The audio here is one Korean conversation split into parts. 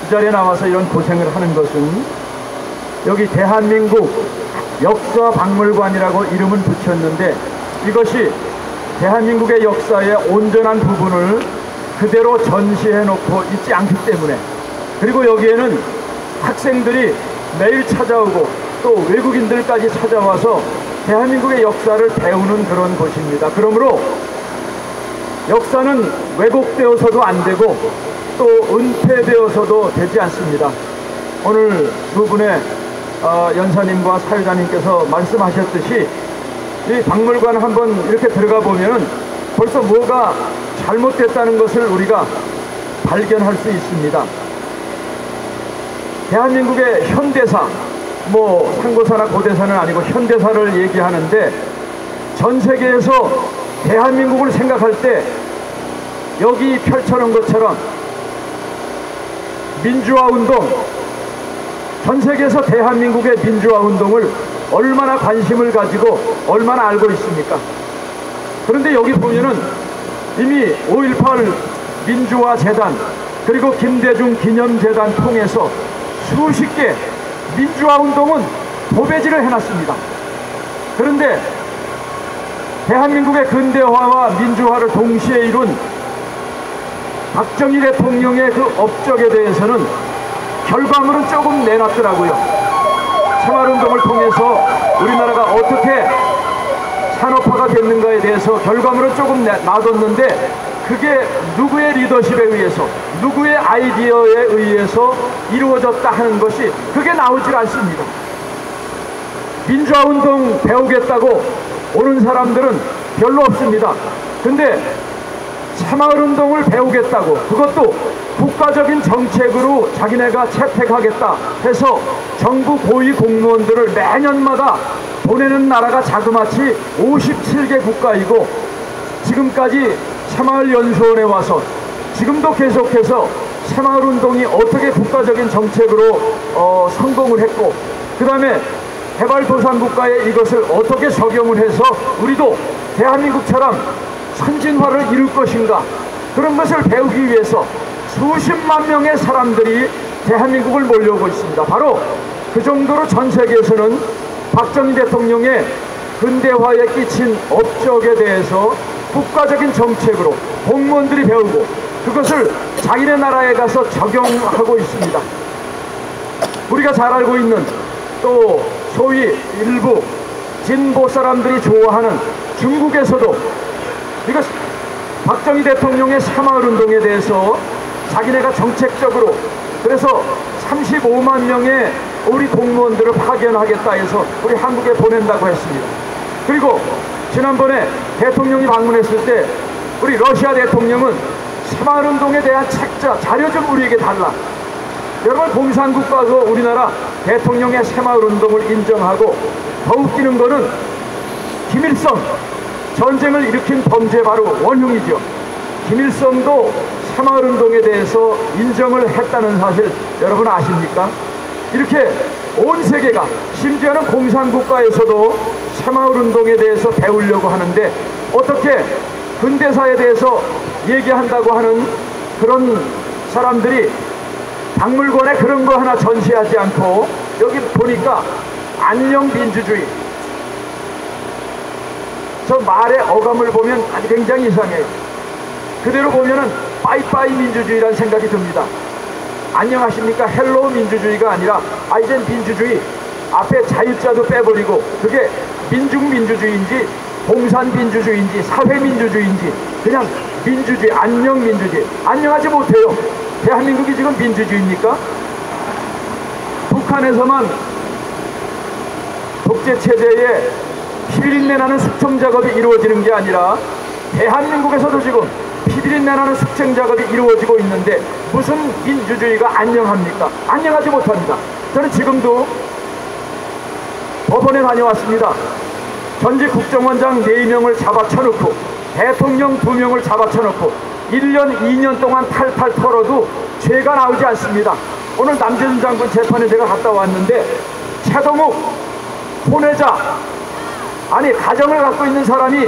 이 자리에 나와서 이런 고생을 하는 것은 여기 대한민국 역사박물관이라고 이름은 붙였는데 이것이 대한민국의 역사의 온전한 부분을 그대로 전시해놓고 있지 않기 때문에, 그리고 여기에는 학생들이 매일 찾아오고 또 외국인들까지 찾아와서 대한민국의 역사를 배우는 그런 곳입니다. 그러므로 역사는 왜곡되어서도 안 되고 또 은폐되어서도 되지 않습니다. 오늘 두 분의 연사님과 사유자님께서 말씀하셨듯이 이 박물관 한번 이렇게 들어가 보면 벌써 뭐가 잘못됐다는 것을 우리가 발견할 수 있습니다. 대한민국의 현대사, 뭐 상고사나 고대사는 아니고 현대사를 얘기하는데 전 세계에서 대한민국을 생각할 때 여기 펼쳐놓은 것처럼 민주화운동, 전 세계에서 대한민국의 민주화운동을 얼마나 관심을 가지고 얼마나 알고 있습니까? 그런데 여기 보면은 이미 5.18 민주화재단 그리고 김대중 기념재단 통해서 수십 개 민주화운동은 도배지를 해놨습니다. 그런데 대한민국의 근대화와 민주화를 동시에 이룬 박정희 대통령의 그 업적에 대해서는 결과물은 조금 내놨더라고요. 새마을운동을 통해서 우리나라가 어떻게 산업화가 됐는가에 대해서 결과물은 조금 놔뒀는데 그게 누구의 리더십에 의해서 누구의 아이디어에 의해서 이루어졌다 하는 것이 그게 나오질 않습니다. 민주화운동 배우겠다고 오는 사람들은 별로 없습니다. 근데 새마을운동을 배우겠다고, 그것도 국가적인 정책으로 자기네가 채택하겠다 해서 정부 고위 공무원들을 매년마다 보내는 나라가 자그마치 57개 국가이고, 지금까지 새마을연수원에 와서 지금도 계속해서 새마을운동이 어떻게 국가적인 정책으로 성공을 했고, 그 다음에 개발도상국가에 이것을 어떻게 적용을 해서 우리도 대한민국처럼 선진화를 이룰 것인가, 그런 것을 배우기 위해서 수십만 명의 사람들이 대한민국을 몰려오고 있습니다. 바로 그 정도로 전 세계에서는 박정희 대통령의 근대화에 끼친 업적에 대해서 국가적인 정책으로 공무원들이 배우고 그것을 자기네 나라에 가서 적용하고 있습니다. 우리가 잘 알고 있는 또 소위 일부 진보 사람들이 좋아하는 중국에서도 이거 박정희 대통령의 새마을운동에 대해서 자기네가 정책적으로 그래서 35만 명의 우리 공무원들을 파견하겠다 해서 우리 한국에 보낸다고 했습니다. 그리고 지난번에 대통령이 방문했을 때 우리 러시아 대통령은 새마을운동에 대한 책자, 자료 좀 우리에게 달라. 여러분, 공산국가에서 우리나라 대통령의 새마을운동을 인정하고 더 웃기는 거는 김일성, 전쟁을 일으킨 범죄 바로 원흉이죠. 김일성도 새마을운동에 대해서 인정을 했다는 사실 여러분 아십니까? 이렇게 온 세계가, 심지어는 공산국가에서도 새마을운동에 대해서 배우려고 하는데 어떻게 근대사에 대해서 얘기한다고 하는 그런 사람들이 박물관에 그런 거 하나 전시하지 않고 여기 보니까 안녕 민주주의, 저 말의 어감을 보면 굉장히 이상해요. 그대로 보면은 빠이빠이 민주주의라는 생각이 듭니다. 안녕하십니까 헬로우 민주주의가 아니라 이젠 민주주의 앞에 자유자도 빼버리고 그게 민중민주주의인지 공산민주주의인지 사회민주주의인지 그냥 민주주의, 안녕 민주주의. 안녕하지 못해요. 대한민국이 지금 민주주의입니까? 북한에서만 독재체제에 피비린내 나는 숙청 작업이 이루어지는 게 아니라 대한민국에서도 지금 피비린내 나는 숙청 작업이 이루어지고 있는데 무슨 민주주의가 안녕합니까? 안녕하지 못합니다. 저는 지금도 법원에 다녀왔습니다. 전직 국정원장 4명을 잡아쳐놓고 대통령 2명을 잡아쳐놓고 1년 2년 동안 탈탈 털어도 죄가 나오지 않습니다. 오늘 남재준 장군 재판에 제가 갔다 왔는데 최동욱 혼외자, 아니 가정을 갖고 있는 사람이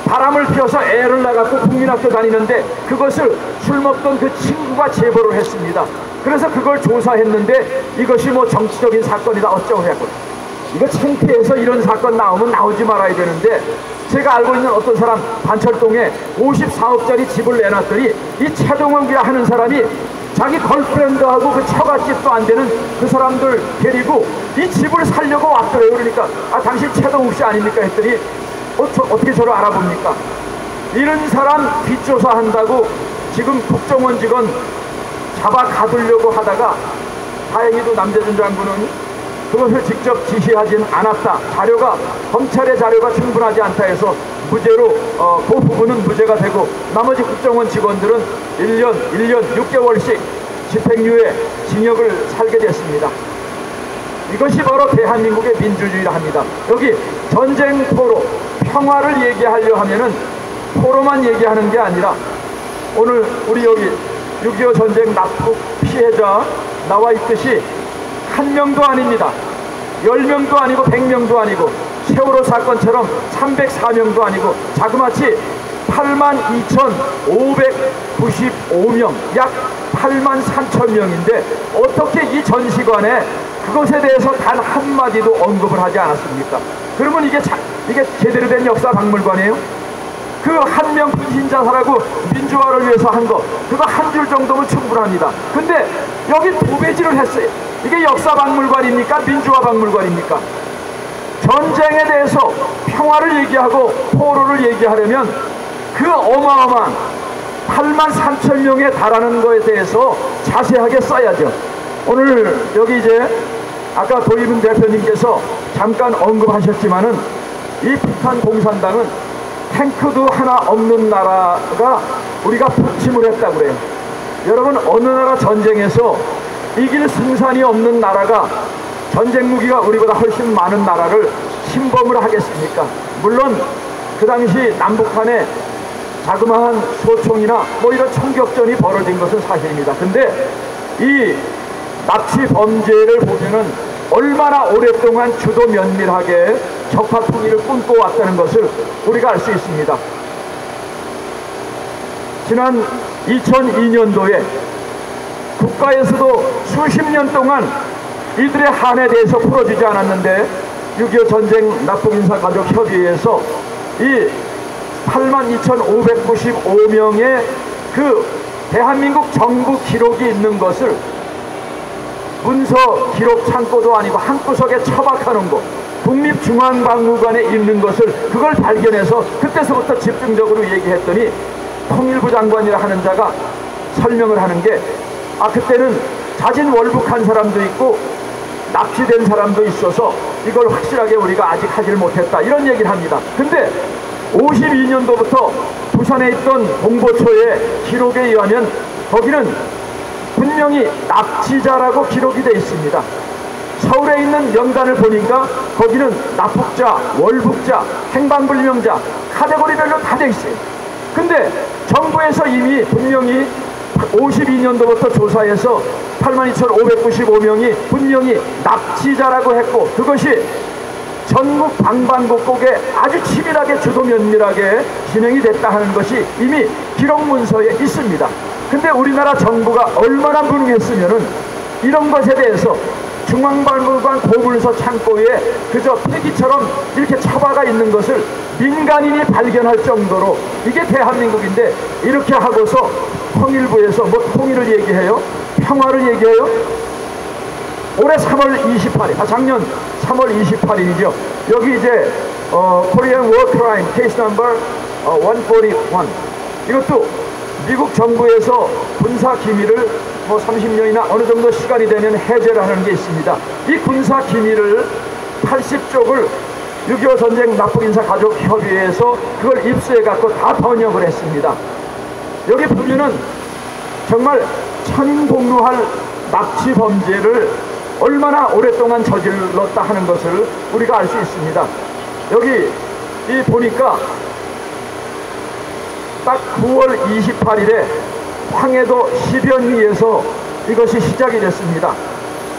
바람을 피워서 애를 낳아갖고 국민학교 다니는데 그것을 술 먹던 그 친구가 제보를 했습니다. 그래서 그걸 조사했는데 이것이 뭐 정치적인 사건이다 어쩌고 했고, 이거 창피해서 이런 사건 나오면 나오지 말아야 되는데, 제가 알고 있는 어떤 사람 반철동에 54억짜리 집을 내놨더니 이 최동원이라 하는 사람이 자기 걸프렌드하고 그 처갓집도 안 되는 그 사람들 데리고 이 집을 살려고 왔더래요. 그러니까 당신 최동욱 씨 아닙니까 했더니 어떻게 저를 알아봅니까? 이런 사람 뒷조사한다고 지금 국정원 직원 잡아 가두려고 하다가 다행히도 남재준 장군은 그것을 직접 지시하진 않았다. 검찰의 자료가 충분하지 않다 해서 무죄로 그 부분은 무죄가 되고, 나머지 국정원 직원들은 1년 6개월씩 집행유예 징역을 살게 됐습니다. 이것이 바로 대한민국의 민주주의라 합니다. 여기 전쟁 포로, 평화를 얘기하려 하면은 포로만 얘기하는 게 아니라, 오늘 우리 여기 6.25 전쟁 납북 피해자 나와 있듯이 한 명도 아닙니다. 10명도 아니고 100명도 아니고, 세월호 사건처럼 304명도 아니고, 자그마치 82,595명, 약 83,000명인데 어떻게 이 전시관에 그것에 대해서 단 한마디도 언급을 하지 않았습니까? 그러면 이게 제대로 된 역사 박물관이에요? 그 한 명 분신자사라고 민주화를 위해서 한 거, 그거 한 줄 정도면 충분합니다. 근데 여기 2배지를 했어요. 이게 역사 박물관입니까? 민주화 박물관입니까? 전쟁에 대해서 평화를 얘기하고 포로를 얘기하려면 그 어마어마한 83,000명에 달하는 것에 대해서 자세하게 써야죠. 오늘 여기 이제 아까 도의문 대표님께서 잠깐 언급하셨지만은 이 북한 공산당은 탱크도 하나 없는 나라가 우리가 북침을 했다고 그래요. 여러분, 어느 나라 전쟁에서 이길 승산이 없는 나라가 전쟁 무기가 우리보다 훨씬 많은 나라를 침범을 하겠습니까? 물론 그 당시 남북한에 자그마한 소총이나 뭐 이런 총격전이 벌어진 것은 사실입니다. 근데 이 납치 범죄를 보면은 얼마나 오랫동안 주도 면밀하게 적화 통일을 꿈꿔왔다는 것을 우리가 알 수 있습니다. 지난 2002년도에 국가에서도 수십 년 동안 이들의 한에 대해서 풀어주지 않았는데 6.25 전쟁 납북인사가족협의회에서 이 82,595명의 그 대한민국 정부 기록이 있는 것을 문서 기록 창고도 아니고 한구석에 처박아놓은 곳, 국립중앙박물관에 있는 것을 그걸 발견해서 그때서부터 집중적으로 얘기했더니 통일부 장관이라 하는 자가 설명을 하는 게, 그때는 자진월북한 사람도 있고 납치된 사람도 있어서 이걸 확실하게 우리가 아직 하질 못했다, 이런 얘기를 합니다. 근데 52년도부터 부산에 있던 공보처의 기록에 의하면 거기는 분명히 납치자라고 기록이 되어 있습니다. 서울에 있는 명단을 보니까 거기는 납북자, 월북자, 행방불명자, 카테고리별로 다 되어 있어요. 근데 정부에서 이미 분명히 52년도부터 조사해서 82,595명이 분명히 납치자라고 했고, 그것이 전국 방방곡곡에 아주 치밀하게 주도 면밀하게 진행이 됐다 하는 것이 이미 기록 문서에 있습니다. 근데 우리나라 정부가 얼마나 무능했으면은 이런 것에 대해서 중앙박물관 고문서 창고에 그저 폐기처럼 이렇게 처박아 있는 것을 민간인이 발견할 정도로, 이게 대한민국인데 이렇게 하고서 통일부에서 뭐 통일을 얘기해요? 평화를 얘기해요? 올해 3월 28일, 작년 3월 28일이죠. 여기 이제 Korean War Crime Case Number 141, 이것도 미국 정부에서 군사 기밀을 뭐 30년이나 어느 정도 시간이 되면 해제를 하는 게 있습니다. 이 군사 기밀을 80쪽을 6.25 전쟁 납북인사가족협의회에서 그걸 입수해 갖고 다 번역을 했습니다. 여기 보면은 정말 천인공노할 납치 범죄를 얼마나 오랫동안 저질렀다 하는 것을 우리가 알 수 있습니다. 여기 이 보니까 딱 9월 28일에 황해도 시변리에서 이것이 시작이 됐습니다.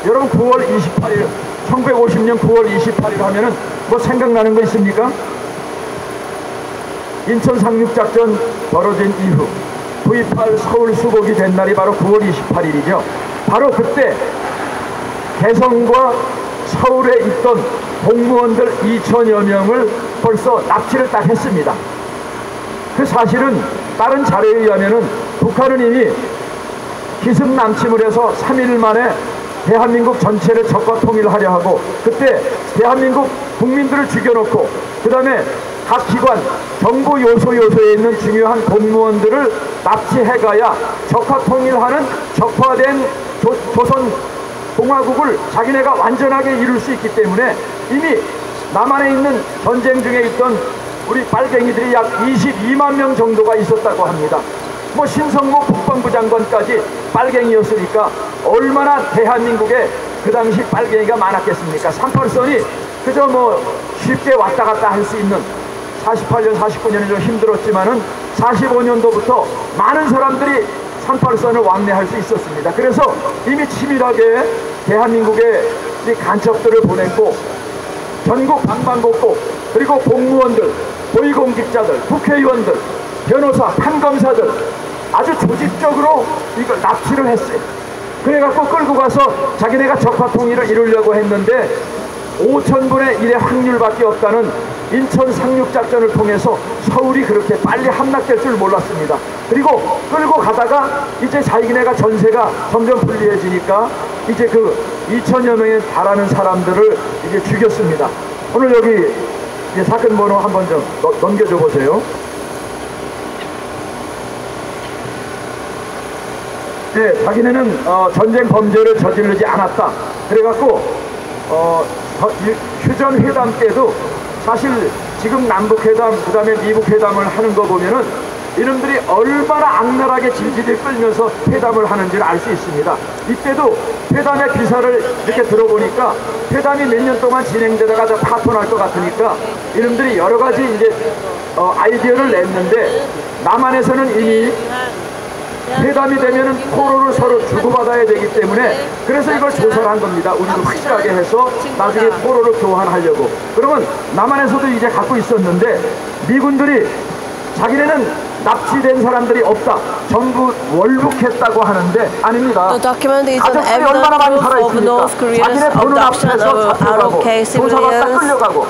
여러분, 9월 28일, 1950년 9월 28일 하면은 뭐 생각나는 거 있습니까? 인천 상륙작전 벌어진 이후 V8 서울 수복이 된 날이 바로 9월 28일이죠. 바로 그때 개성과 서울에 있던 공무원들 2천여 명을 벌써 납치를 딱 했습니다. 그 사실은 다른 자료에 의하면은 북한은 이미 기습남침을 해서 3일 만에 대한민국 전체를 적과 통일하려 하고, 그때 대한민국 국민들을 죽여놓고 그 다음에 각 기관 정부 요소에 있는 중요한 공무원들을 납치해가야 적화 통일하는 적화된 조선 공화국을 자기네가 완전하게 이룰 수 있기 때문에 이미 남한에 있는 전쟁 중에 있던 우리 빨갱이들이 약 22만 명 정도가 있었다고 합니다. 뭐 신성모 국방부 장관까지 빨갱이였으니까 얼마나 대한민국에 그 당시 빨갱이가 많았겠습니까? 38선이 그저 뭐 쉽게 왔다 갔다 할 수 있는, 48년 49년이 좀 힘들었지만은 45년도부터 많은 사람들이 38선을 왕래할 수 있었습니다. 그래서 이미 치밀하게 대한민국에 이 간첩들을 보냈고, 전국 방방곡곡, 그리고 공무원들, 고위공직자들, 국회의원들, 변호사, 판검사들 아주 조직적으로 이걸 납치를 했어요. 그래갖고 끌고 가서 자기네가 적화통일을 이루려고 했는데 5,000분의 1의 확률밖에 없다는 인천 상륙작전을 통해서 서울이 그렇게 빨리 함락될 줄 몰랐습니다. 그리고 끌고 가다가 이제 자기네가 전세가 점점 불리해지니까 이제 그 2천여 명에 달하는 사람들을 이제 죽였습니다. 오늘 여기 이제 사건 번호 한번 좀 넘겨줘 보세요. 네, 자기네는 전쟁 범죄를 저지르지 않았다. 그래갖고 휴전회담 때도 사실 지금 남북회담 그 다음에 미북회담을 하는 거 보면은 이놈들이 얼마나 악랄하게 질질을 끌면서 회담을 하는지를 알 수 있습니다. 이때도 회담의 기사를 이렇게 들어보니까 회담이 몇 년 동안 진행되다가 다 파토날 것 같으니까 이놈들이 여러 가지 이제 아이디어를 냈는데, 남한에서는 이미 회담이 되면은 포로를 서로 주고받아야 되기 때문에 그래서 이걸 조사를 한 겁니다. 우리도 확실하게 해서 나중에 포로를 교환하려고. 그러면 남한에서도 이제 갖고 있었는데 미군들이 자기네는 납치된 사람들이 없다, 전부 월북했다고 하는데 아닙니다. 가족들이 얼마나 많이 살아있습니까? 자기네 보는 앞에서 잡혀가고 조사받다 끌려가고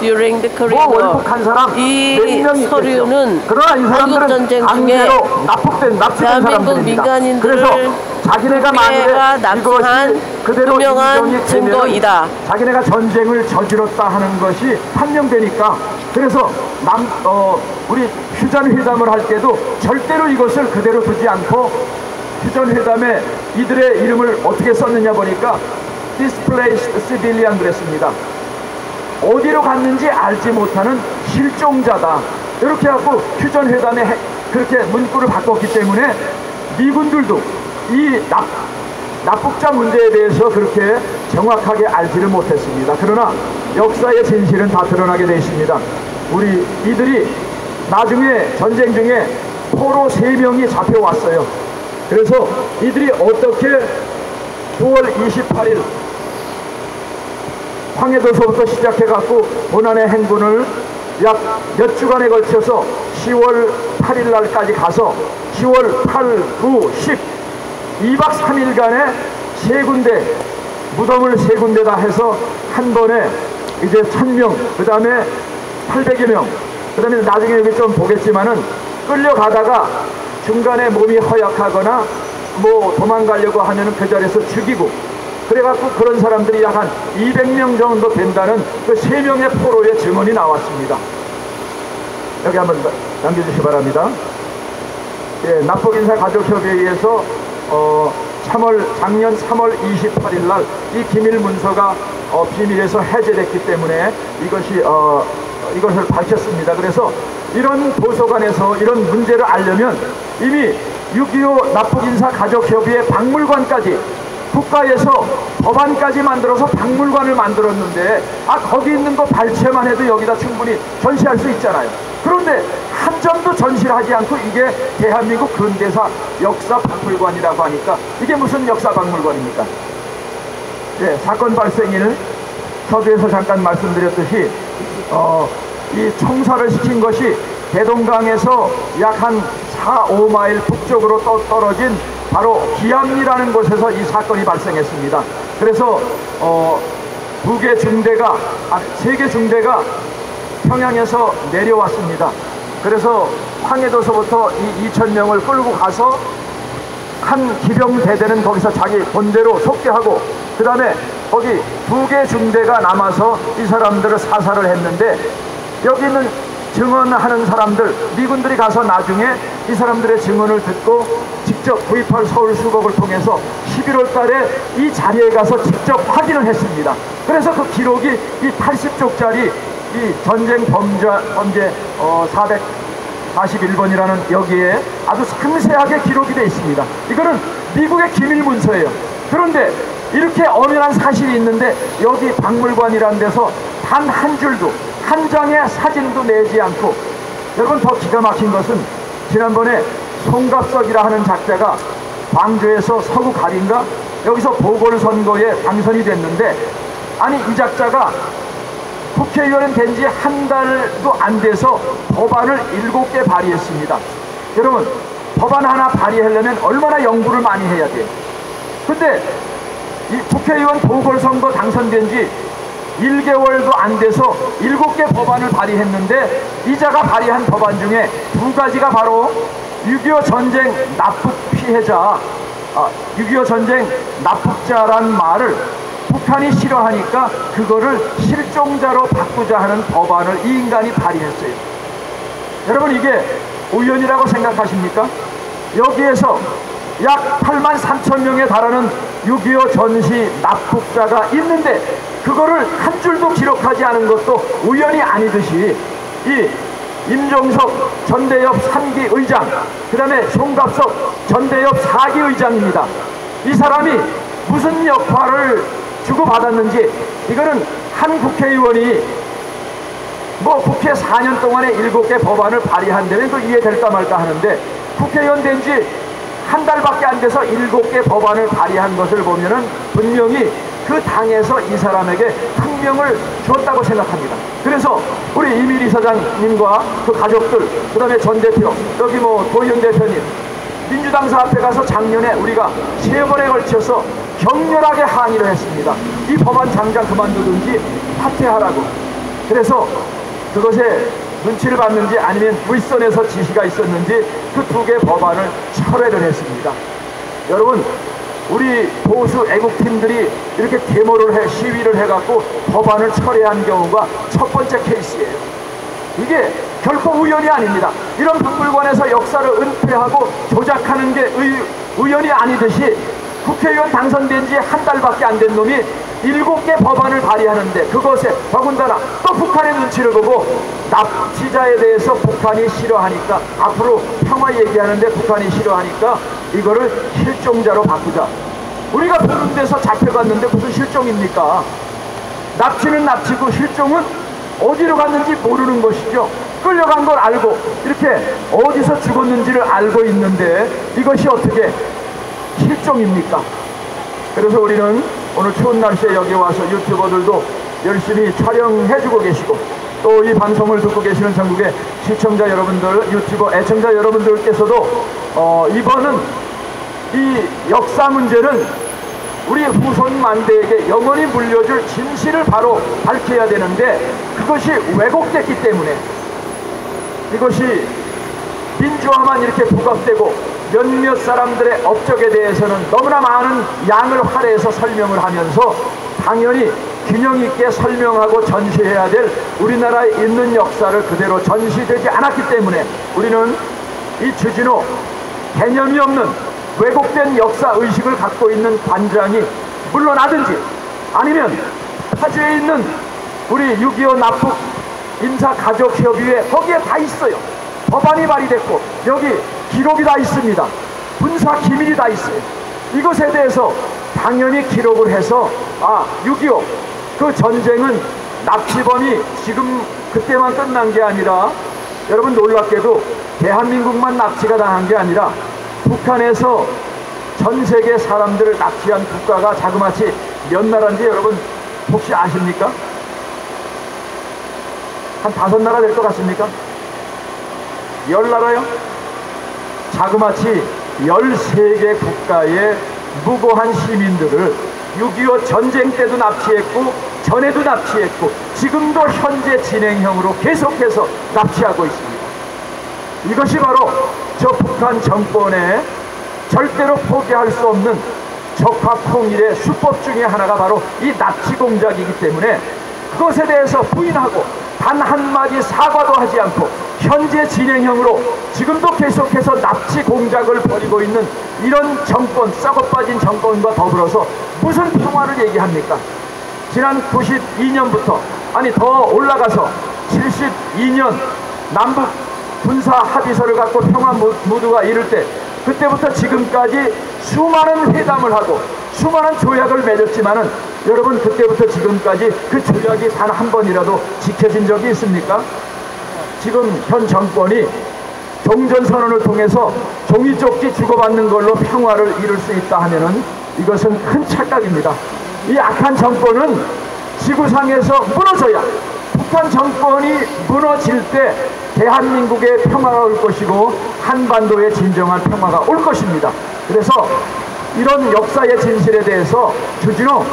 뭐 월북한 사람 몇 명이 있겠죠. 그러나 이 사람들은 강제로 납치된 사람들입니다. 그래서 자기네가 만약에 이것이 그대로 인정이 되면 자기네가 전쟁을 저질렀다 하는 것이 판명되니까, 그래서 우리 휴전회담을 할 때도 절대로 이것을 그대로 두지 않고 휴전회담에 이들의 이름을 어떻게 썼느냐 보니까 displaced civilian 그랬습니다. 어디로 갔는지 알지 못하는 실종자다. 이렇게 하고 휴전회담에 그렇게 문구를 바꿨기 때문에 미군들도 이 납북자 문제에 대해서 그렇게 정확하게 알지를 못했습니다. 그러나 역사의 진실은 다 드러나게 되어 있습니다. 우리 이들이 나중에 전쟁 중에 포로 3명이 잡혀왔어요. 그래서 이들이 어떻게 9월 28일 황해도서부터 시작해갖고 고난의 행군을 약 몇 주간에 걸쳐서 10월 8일 날까지 가서 10월 8, 9, 10 2박 3일간에 3군데 무덤을 3군데다 해서 한 번에 이제 1,000명, 그 다음에 800여 명, 그 다음에 나중에 여기 좀 보겠지만은 끌려가다가 중간에 몸이 허약하거나 뭐 도망가려고 하면은 그 자리에서 죽이고, 그래갖고 그런 사람들이 약 한 200명 정도 된다는 그 3명의 포로의 증언이 나왔습니다. 여기 한번 남겨주시기 바랍니다. 예, 납북인사가족협의회에서 작년 3월 28일 날 이 기밀 문서가 비밀에서 해제됐기 때문에 이것을 밝혔습니다. 그래서 이런 도서관에서 이런 문제를 알려면 이미 6.25 납북인사가족협의회 박물관까지, 국가에서 법안까지 만들어서 박물관을 만들었는데 거기 있는 거 발췌만 해도 여기다 충분히 전시할 수 있잖아요. 그런데 한 점도 전시를 하지 않고 이게 대한민국 근대사 역사 박물관이라고 하니까 이게 무슨 역사 박물관입니까? 예, 사건 발생일 서두에서 잠깐 말씀드렸듯이 이 총살을 시킨 것이 대동강에서 약 한 4, 5마일 북쪽으로 떨어진 바로 기암리라는 곳에서 이 사건이 발생했습니다. 그래서 세 개 중대가 평양에서 내려왔습니다. 그래서 황해도서부터 이 2,000명을 끌고 가서 한 기병대대는 거기서 자기 본대로 속개하고, 그 다음에 거기 2개 중대가 남아서 이 사람들을 사살을 했는데, 여기 있는 증언하는 사람들, 미군들이 가서 나중에 이 사람들의 증언을 듣고 직접 V8 서울수복을 통해서 11월 달에 이 자리에 가서 직접 확인을 했습니다. 그래서 그 기록이 이 80쪽짜리 이 전쟁 범죄 441번이라는 여기에 아주 상세하게 기록이 되어 있습니다. 이거는 미국의 기밀 문서예요. 그런데 이렇게 엄연한 사실이 있는데 여기 박물관이라는 데서 단 한 줄도, 한 장의 사진도 내지 않고, 여러분 더 기가 막힌 것은 지난번에 송갑석이라 하는 작자가 광주에서 서구 갑인가 여기서 보궐선거에 당선이 됐는데, 아니 이 작자가 국회의원 된 지 한 달도 안 돼서 법안을 7개 발의했습니다. 여러분 법안 하나 발의하려면 얼마나 연구를 많이 해야 돼요. 근데 이 국회의원 보궐선거 당선된 지 1개월도 안 돼서 7개 법안을 발의했는데, 이자가 발의한 법안 중에 2가지가 바로 6.25 전쟁 납북 피해자, 6.25 전쟁 납북자란 말을 북한이 싫어하니까 그거를 실종자로 바꾸자 하는 법안을 이 인간이 발의했어요. 여러분 이게 우연이라고 생각하십니까? 여기에서 약 8만 3천 명에 달하는 6.25 전시 납북자가 있는데 그거를 한 줄도 기록하지 않은 것도 우연이 아니듯이, 이 임종석 전대협 3기 의장, 그 다음에 송갑석 전대협 4기 의장입니다. 이 사람이 무슨 역할을 주고받았는지, 이거는 한 국회의원이 국회 4년 동안에 7개 법안을 발의한다면 또 이해될까 말까 하는데, 국회의원 된 지 한 달밖에 안 돼서 7개 법안을 발의한 것을 보면은 분명히 그 당에서 이 사람에게 특명을 주었다고 생각합니다. 그래서 우리 이미리 사장님과 그 가족들, 그 다음에 전 대표, 여기 도의원 대표님, 민주당사 앞에 가서 작년에 우리가 3번에 걸쳐서 격렬하게 항의를 했습니다. 이 법안 당장 그만두든지 사퇴하라고. 그래서 그것에 눈치를 봤는지 아니면 윗선에서 지시가 있었는지 그 2개 법안을 철회를 했습니다. 여러분 우리 보수 애국팀들이 이렇게 데모를 시위를 해갖고 법안을 철회한 경우가 첫 번째 케이스예요. 이게 결코 우연이 아닙니다. 이런 박물관에서 역사를 은폐하고 조작하는 게 우연이 아니듯이, 국회의원 당선된 지 한 달밖에 안 된 놈이 7개 법안을 발의하는데, 그것에 더군다나 또 북한의 눈치를 보고 납치자에 대해서 북한이 싫어하니까, 앞으로 평화 얘기하는데 북한이 싫어하니까 이거를 실종자로 바꾸자. 우리가 보는 데서 잡혀갔는데 무슨 실종입니까? 납치는 납치고 실종은 어디로 갔는지 모르는 것이죠. 끌려간 걸 알고 이렇게 어디서 죽었는지를 알고 있는데 이것이 어떻게 실종입니까? 그래서 우리는 오늘 추운 날씨에 여기 와서 유튜버들도 열심히 촬영해주고 계시고, 또 이 방송을 듣고 계시는 전국의 시청자 여러분들, 유튜버 애청자 여러분들께서도 이번은 이 역사 문제는 우리 후손 만대에게 영원히 물려줄 진실을 바로 밝혀야 되는데, 그것이 왜곡됐기 때문에, 이것이 민주화만 이렇게 부각되고 몇몇 사람들의 업적에 대해서는 너무나 많은 양을 할애해서 설명을 하면서 당연히 균형 있게 설명하고 전시해야 될 우리나라에 있는 역사를 그대로 전시되지 않았기 때문에, 우리는 이 주진우 개념이 없는 왜곡된 역사 의식을 갖고 있는 관장이 물러나든지, 아니면 타주에 있는 우리 6.25 납북 인사가족협의회, 거기에 다 있어요. 법안이 발의됐고 여기 기록이 다 있습니다. 군사 기밀이 다 있어요. 이것에 대해서 당연히 기록을 해서 6.25 그 전쟁은 납치범이 지금 그때만 끝난 게 아니라, 여러분 놀랍게도 대한민국만 납치가 당한 게 아니라 북한에서 전 세계 사람들을 납치한 국가가 자그마치 몇 나라인지 여러분 혹시 아십니까? 한 5나라 될 것 같습니까? 10나라요? 자그마치 13개 국가의 무고한 시민들을 6.25 전쟁 때도 납치했고 전에도 납치했고 지금도 현재 진행형으로 계속해서 납치하고 있습니다. 이것이 바로 저 북한 정권의 절대로 포기할 수 없는 적화 통일의 수법 중에 하나가 바로 이 납치 공작이기 때문에 그것에 대해서 부인하고 단 한마디 사과도 하지 않고 현재 진행형으로 지금도 계속해서 납치 공작을 벌이고 있는 이런 정권, 썩어빠진 정권과 더불어서 무슨 평화를 얘기합니까? 지난 92년부터 아니 더 올라가서 72년 남북 군사 합의서를 갖고 평화 무드가 이를 때 그때부터 지금까지 수많은 회담을 하고 수많은 조약을 맺었지만은 여러분 그때부터 지금까지 그 조약이 단 한 번이라도 지켜진 적이 있습니까? 지금 현 정권이 종전선언을 통해서 종이쪽지 주고받는 걸로 평화를 이룰 수 있다 하면은 이것은 큰 착각입니다. 이 악한 정권은 지구상에서 무너져야 북한 정권이 무너질 때 대한민국의 평화가 올 것이고 한반도의 진정한 평화가 올 것입니다. 그래서 이런 역사의 진실에 대해서 주진우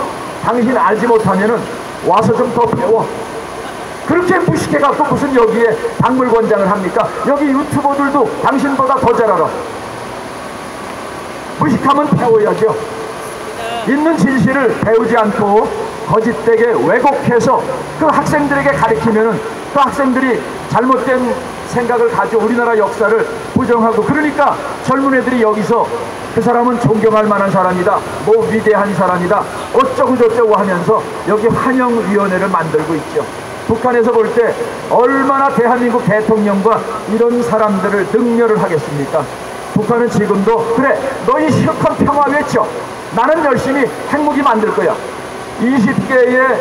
당신 알지 못하면은 와서 좀 더 배워. 그렇게 무식해갖고 무슨 여기에 박물관장을 합니까? 여기 유튜버들도 당신보다 더 잘 알아. 무식하면 배워야죠. 있는 진실을 배우지 않고 거짓되게 왜곡해서 그 학생들에게 가르치면은 그 학생들이 잘못된 생각을 가지고 우리나라 역사를 부정하고 그러니까 젊은 애들이 여기서 그 사람은 존경할 만한 사람이다, 뭐 위대한 사람이다, 어쩌고 저쩌고 하면서 여기 환영위원회를 만들고 있죠. 북한에서 볼 때 얼마나 대한민국 대통령과 이런 사람들을 능멸을 하겠습니까? 북한은 지금도 그래 너희 실컷 평화 외쳐. 나는 열심히 핵무기 만들 거야. 20개의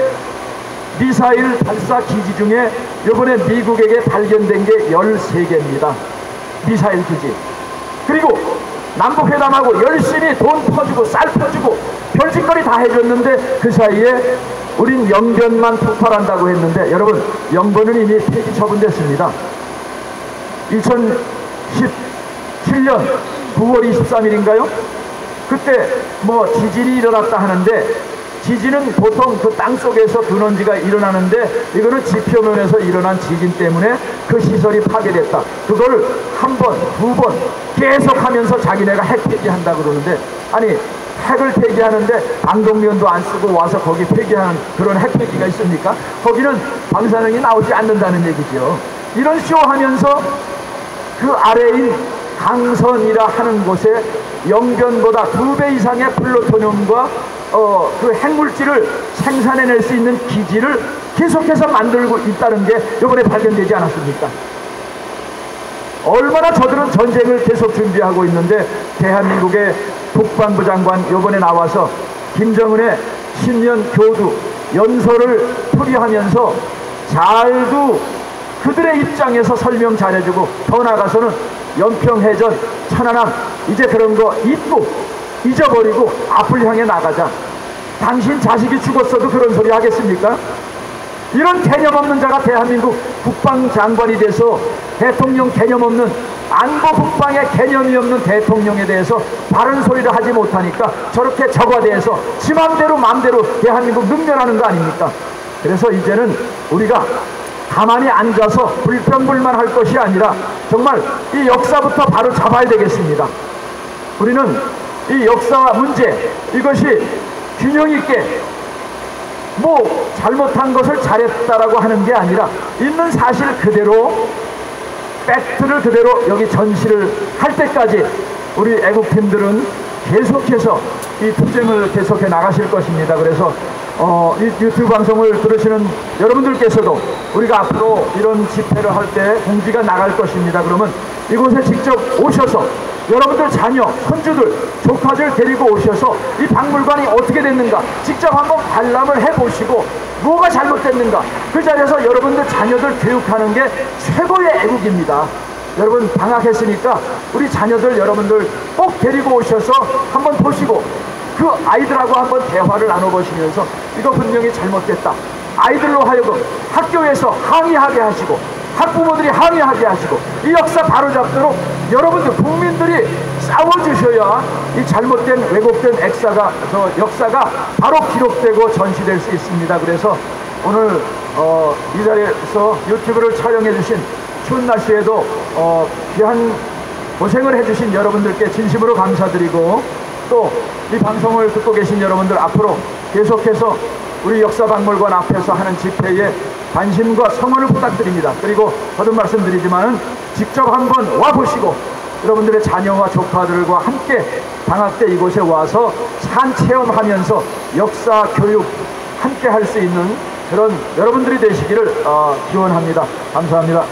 미사일 발사 기지 중에 이번에 미국에게 발견된 게 13개입니다. 미사일 기지. 그리고 남북회담하고 열심히 돈 퍼주고 쌀 퍼주고 별짓거리 다 해줬는데 그 사이에 우린 영변만 폭발한다고 했는데 여러분 영변은 이미 폐기 처분됐습니다. 2017년 9월 23일인가요? 그때 뭐 지진이 일어났다 하는데 지진은 보통 그 땅속에서 근원지가 일어나는데 이거는 지표면에서 일어난 지진 때문에 그 시설이 파괴됐다. 그걸 한 번, 두 번 계속하면서 자기네가 핵 폐기한다 그러는데 아니 핵을 폐기하는데 방독면도 안 쓰고 와서 거기 폐기하는 그런 핵 폐기가 있습니까? 거기는 방사능이 나오지 않는다는 얘기죠. 이런 쇼하면서 그 아래인 강선이라 하는 곳에 영변보다 2배 이상의 플루토늄과 그 핵물질을 생산해낼 수 있는 기지를 계속해서 만들고 있다는 게 이번에 발견되지 않았습니까? 얼마나 저들은 전쟁을 계속 준비하고 있는데 대한민국의 국방부 장관 이번에 나와서 김정은의 신년 교두 연설을 풀이하면서 잘도 그들의 입장에서 설명 잘해주고 더 나아가서는 연평해전 천안함 이제 그런 거 잊고 잊어버리고 앞을 향해 나가자. 당신 자식이 죽었어도 그런 소리 하겠습니까? 이런 개념 없는 자가 대한민국 국방장관이 돼서 대통령 개념 없는 안보 국방의 개념이 없는 대통령에 대해서 바른 소리를 하지 못하니까 저렇게 적화돼서 지 맘대로 대한민국 능멸하는 거 아닙니까? 그래서 이제는 우리가 가만히 앉아서 불평불만할 것이 아니라 정말 이 역사부터 바로 잡아야 되겠습니다. 우리는 이 역사와 문제 이것이 균형 있게 뭐 잘못한 것을 잘했다라고 하는 게 아니라 있는 사실 그대로 팩트를 그대로 여기 전시를 할 때까지 우리 애국팀들은 계속해서 이 투쟁을 계속해 나가실 것입니다. 그래서 이 유튜브 방송을 들으시는 여러분들께서도 우리가 앞으로 이런 집회를 할 때 공지가 나갈 것입니다. 그러면 이곳에 직접 오셔서 여러분들 자녀, 손주들, 조카들 데리고 오셔서 이 박물관이 어떻게 됐는가 직접 한번 관람을 해보시고 뭐가 잘못됐는가 그 자리에서 여러분들 자녀들 교육하는 게 최고의 애국입니다. 여러분 방학했으니까 우리 자녀들 여러분들 꼭 데리고 오셔서 한번 보시고 그 아이들하고 한번 대화를 나눠보시면서 이거 분명히 잘못됐다. 아이들로 하여금 학교에서 항의하게 하시고 학부모들이 항의하게 하시고 이 역사 바로잡도록 여러분들 국민들이 싸워주셔야 이 잘못된 왜곡된 역사가 바로 기록되고 전시될 수 있습니다. 그래서 오늘 이 자리에서 유튜브를 촬영해 주신 추운 날씨에도 귀한 고생을 해주신 여러분들께 진심으로 감사드리고, 또 이 방송을 듣고 계신 여러분들 앞으로 계속해서 우리 역사박물관 앞에서 하는 집회에 관심과 성원을 부탁드립니다. 그리고 거듭 말씀드리지만은 직접 한번 와보시고 여러분들의 자녀와 조카들과 함께 방학 때 이곳에 와서 산 체험하면서 역사 교육 함께 할 수 있는 그런 여러분들이 되시기를 기원합니다. 감사합니다.